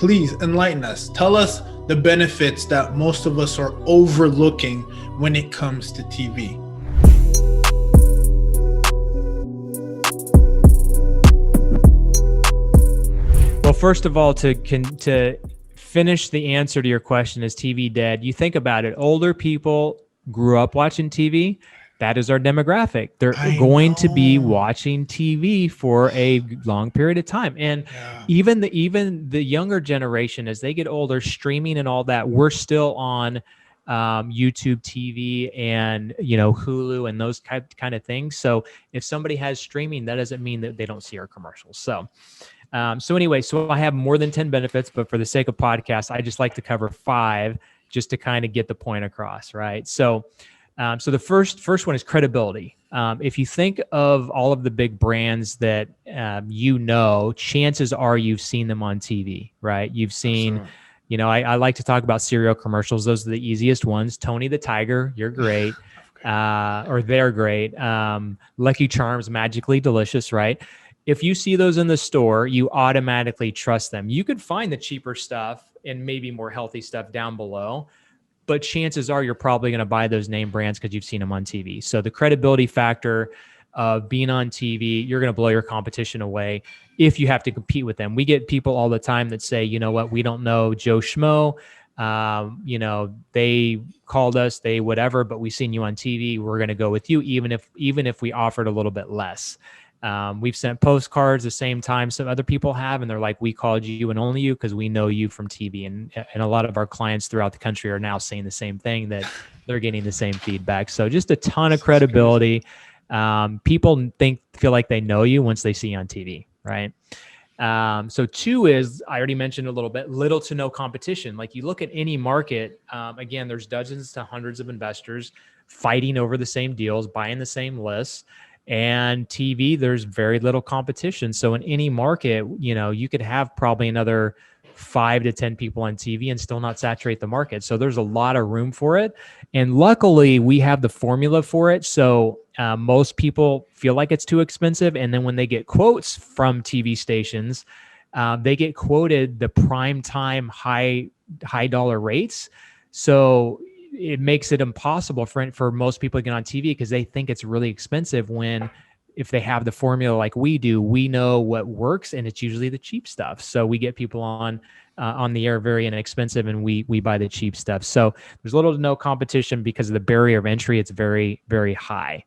please enlighten us. Tell us the benefits that most of us are overlooking when it comes to TV. Well, first of all, to finish the answer to your question, is TV dead? You think about it. Older people grew up watching TV. That is our demographic. They're going to be watching TV for a long period of time. And even the younger generation, as they get older, streaming and all that, we're still on YouTube TV and Hulu and those kind of things. So if somebody has streaming, that doesn't mean that they don't see our commercials. So anyway, I have more than 10 benefits, but for the sake of podcast, I just like to cover 5 just to kind of get the point across, right? So the first one is credibility. If you think of all of the big brands that chances are you've seen them on TV, right? You've seen, I like to talk about cereal commercials. Those are the easiest ones. Tony the Tiger, you're great. Or they're great. Lucky Charms, magically delicious, right? If you see those in the store, you automatically trust them. You could find the cheaper stuff and maybe more healthy stuff down below, but chances are you're probably going to buy those name brands because you've seen them on TV. So the credibility factor of being on TV, you're going to blow your competition away if you have to compete with them. We get people all the time that say, you know what, we don't know Joe Schmo. They called us, they whatever, but we've seen you on TV. We're going to go with you, even if we offered a little bit less. We've sent postcards the same time some other people have, and they're like, we called you and only you because we know you from TV. And a lot of our clients throughout the country are now saying the same thing, that they're getting the same feedback. So just a ton of credibility. People feel like they know you once they see you on TV, right? So 2 is, I already mentioned a little bit, little to no competition. Like you look at any market, again, there's dozens to hundreds of investors fighting over the same deals, buying the same lists. And TV, there's very little competition. So in any market, you could have probably another 5 to 10 people on TV and still not saturate the market. So there's a lot of room for it. And luckily, we have the formula for it. So most people feel like it's too expensive. And then when they get quotes from TV stations, they get quoted the prime time high dollar rates. So it makes it impossible for most people to get on TV because they think it's really expensive, when if they have the formula like we do, we know what works, and it's usually the cheap stuff. So we get people on the air very inexpensive, and we buy the cheap stuff. So there's little to no competition because of the barrier of entry. It's very, very high.